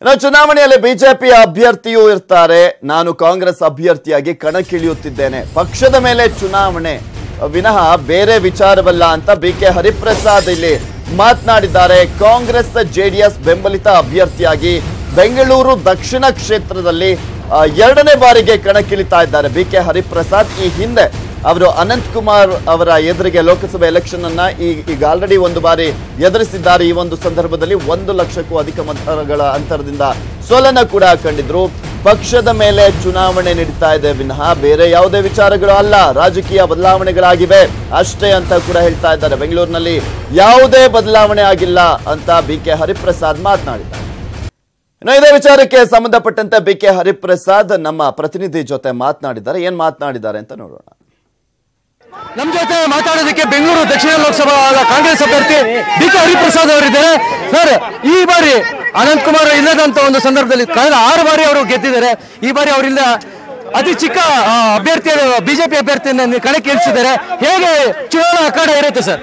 ಇನ್ನು ಚುನಾವಣೆಯಲ್ಲಿ ಬಿಜೆಪಿ ಅಭ್ಯರ್ಥಿಯೂ ಇರ್ತಾರೆ. ನಾನು ಕಾಂಗ್ರೆಸ್ ಅಭ್ಯರ್ಥಿಯಾಗಿ ಕಣಕ್ಕಿಳಿಯುತ್ತಿದ್ದೇನೆ. ಪಕ್ಷದ ಮೇಲೆ ಚುನಾವಣೆ ವಿನಃ ಬೇರೆ ವಿಚಾರವಲ್ಲ ಅಂತ ಬಿಕೆ ಹರಿಪ್ರಸಾದ್ ಇಲ್ಲಿ ಮಾತನಾಡಿದ್ದಾರೆ. ಕಾಂಗ್ರೆಸ್ ಜೆಡಿಎಸ್ ಬೆಂಬಲಿತ ಅಭ್ಯರ್ಥಿಯಾಗಿ ಬೆಂಗಳೂರು ದಕ್ಷಿಣ ಕ್ಷೇತ್ರದಲ್ಲಿ ಎರಡನೇ ಬಾರಿಗೆ ಕಣಕ್ಕಿಳಿತಾ ಇದ್ದಾರೆ ಬಿಕೆ ಹರಿಪ್ರಸಾದ್. ಈ ಹಿಂದೆ ಅವರು ಅನಂತ್ ಕುಮಾರ್ ಅವರ ಎದುರಿಗೆ ಲೋಕಸಭೆ ಎಲೆಕ್ಷನ್ ಅನ್ನ ಈಗ ಆಲ್ರೆಡಿ ಒಂದು ಬಾರಿ ಎದುರಿಸಿದ್ದಾರೆ. ಈ ಒಂದು ಸಂದರ್ಭದಲ್ಲಿ 1 ಲಕ್ಷಕ್ಕೂ ಅಧಿಕ ಮತಗಳ ಅಂತರದಿಂದ ಸೋಲನ್ನ ಕೂಡ ಕಂಡಿದ್ರು. ಪಕ್ಷದ ಮೇಲೆ ಚುನಾವಣೆ ನಡೀತಾ ಇದೆ ವಿನಃ ಬೇರೆ ಯಾವುದೇ ವಿಚಾರಗಳು ಅಲ್ಲ, ರಾಜಕೀಯ ಬದಲಾವಣೆಗಳಾಗಿವೆ ಅಷ್ಟೇ ಅಂತ ಕೂಡ ಹೇಳ್ತಾ ಇದ್ದಾರೆ. ಬೆಂಗಳೂರಿನಲ್ಲಿ ಯಾವುದೇ ಬದಲಾವಣೆ ಆಗಿಲ್ಲ ಅಂತ ಬಿಕೆ ಹರಿಪ್ರಸಾದ್ ಮಾತನಾಡಿದ್ದಾರೆ. ಇನ್ನು ಇದೇ ವಿಚಾರಕ್ಕೆ ಸಂಬಂಧಪಟ್ಟಂತೆ ಬಿಕೆ ಹರಿಪ್ರಸಾದ್ ನಮ್ಮ ಪ್ರತಿನಿಧಿ ಜೊತೆ ಮಾತನಾಡಿದ್ದಾರೆ. ಏನ್ ಮಾತನಾಡಿದ್ದಾರೆ ಅಂತ ನೋಡೋಣ. ನಮ್ಮ ಜೊತೆ ಮಾತಾಡೋದಕ್ಕೆ ಬೆಂಗಳೂರು ದಕ್ಷಿಣ ಲೋಕಸಭಾ ಕಾಂಗ್ರೆಸ್ ಅಭ್ಯರ್ಥಿ ಬಿಕೆ ಹರಿಪ್ರಸಾದ್ ಅವರಿದ್ದಾರೆ. ಸರ್, ಈ ಬಾರಿ ಅನಂತ್ ಕುಮಾರ್ ಇಲ್ಲದಂತ ಒಂದು ಸಂದರ್ಭದಲ್ಲಿ ಕಳೆದ 6 ಬಾರಿ ಅವರು ಗೆದ್ದಿದ್ದಾರೆ. ಈ ಬಾರಿ ಅವರಿಂದ ಅತಿ ಚಿಕ್ಕ ಅಭ್ಯರ್ಥಿ ಬಿಜೆಪಿ ಅಭ್ಯರ್ಥಿಯನ್ನು ಕಣಕ್ಕೆ ಇಳಿಸಿದ್ದಾರೆ. ಹೇಗೆ ಚುನಾವಣಾ ಅಖಾಡ ಇರುತ್ತೆ ಸರ್?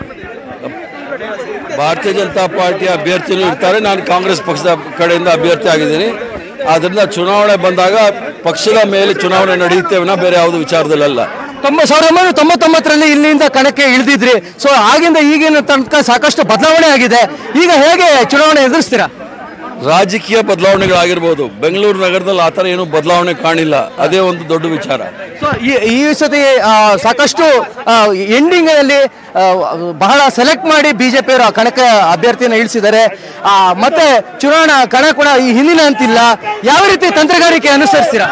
ಭಾರತೀಯ ಜನತಾ ಪಾರ್ಟಿಯ ಅಭ್ಯರ್ಥಿನೂ ಇರ್ತಾರೆ, ನಾನು ಕಾಂಗ್ರೆಸ್ ಪಕ್ಷದ ಕಡೆಯಿಂದ ಅಭ್ಯರ್ಥಿ ಆಗಿದ್ದೀನಿ. ಆದ್ರಿಂದ ಚುನಾವಣೆ ಬಂದಾಗ ಪಕ್ಷದ ಮೇಲೆ ಚುನಾವಣೆ ನಡೆಯುತ್ತೇವೆ, ಬೇರೆ ಯಾವುದು ವಿಚಾರದಲ್ಲ. 1999ರಲ್ಲಿ ಇಲ್ಲಿಂದ ಕಣಕ್ಕೆ ಇಳಿದಿದ್ರಿ. ಸೊ ಆಗಿಂದ ಈಗಿನ ತನಕ ಸಾಕಷ್ಟು ಬದಲಾವಣೆ ಆಗಿದೆ. ಈಗ ಹೇಗೆ ಚುನಾವಣೆ ಎದುರಿಸ್ತೀರಾ? ರಾಜಕೀಯ ಬದಲಾವಣೆಗಳಾಗಿರ್ಬೋದು, ಬೆಂಗಳೂರು ನಗರದಲ್ಲಿ ಆ ಥರ ಏನು ಬದಲಾವಣೆ ಕಾಣಿಲ್ಲ, ಅದೇ ಒಂದು ದೊಡ್ಡ ವಿಚಾರ. ಸೊ ಈ ಸತಿ ಸಾಕಷ್ಟು ಎಂಡಿಂಗ್ ಅಲ್ಲಿ ಬಹಳ ಸೆಲೆಕ್ಟ್ ಮಾಡಿ ಬಿಜೆಪಿ ಅವರ ಕಣಕ್ಕೆ ಅಭ್ಯರ್ಥಿಯನ್ನು ಇಳಿಸಿದ್ದಾರೆ. ಮತ್ತೆ ಚುನಾವಣಾ ಕಣ ಕೂಡ ಈ ಹಿಂದಿನ ಅಂತಿಲ್ಲ. ಯಾವ ರೀತಿ ತಂತ್ರಗಾರಿಕೆ ಅನುಸರಿಸ್ತೀರಾ?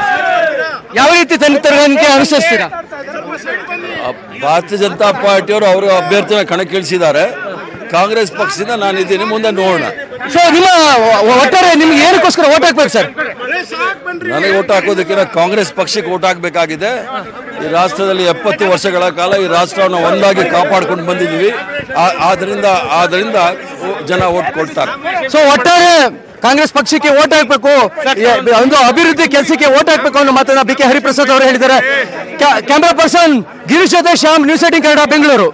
ಭಾರತೀಯ ಜನತಾ ಪಾರ್ಟಿಯವರು ಅವರು ಅಭ್ಯರ್ಥಿನ ಕಣಕ್ಕಿಳಿಸಿದ್ದಾರೆ. ಕಾಂಗ್ರೆಸ್ ಪಕ್ಷದಿಂದ ನಾನಿದ್ದೀನಿ, ಮುಂದೆ ನೋಡೋಣ. ಸೊ ನಿಮ್ಮ ಒಟ್ಟಾರೆ ನಿಮ್ಗೆ ಏನಕ್ಕೋಸ್ಕರ ಓಟ್ ಹಾಕ್ಬೇಕು ಸರ್? ನನಗೆ ಓಟ್ ಹಾಕೋದಕ್ಕಿಂತ ಕಾಂಗ್ರೆಸ್ ಪಕ್ಷಕ್ಕೆ ಓಟ್ ಹಾಕಬೇಕಾಗಿದೆ. ಈ ರಾಷ್ಟ್ರದಲ್ಲಿ 70 ವರ್ಷಗಳ ಕಾಲ ಈ ರಾಷ್ಟ್ರವನ್ನು ಒಂದಾಗಿ ಕಾಪಾಡ್ಕೊಂಡು ಬಂದಿದ್ದೀವಿ. ಆದ್ರಿಂದ ಜನ ಓಟ್ ಕೊಡ್ತಾರೆ. ಸೊ ಒಟ್ಟಾರೆ ಕಾಂಗ್ರೆಸ್ ಪಕ್ಷಕ್ಕೆ ಓಟ್ ಹಾಕಬೇಕು, ಒಂದು ಅಭಿವೃದ್ಧಿ ಕೆಲಸಕ್ಕೆ ಓಟ್ ಹಾಕಬೇಕು ಅನ್ನೋ ಮಾತನ್ನ ಬಿಕೆ ಹರಿಪ್ರಸಾದ್ ಅವರು ಹೇಳಿದ್ದಾರೆ. ಕ್ಯಾಮರಾ ಪರ್ಸನ್ ಗಿರೀಶ್ ಜೊತೆ ಶ್ಯಾಮ್, ನ್ಯೂಸ್ 18 ಕನ್ನಡ, ಬೆಂಗಳೂರು.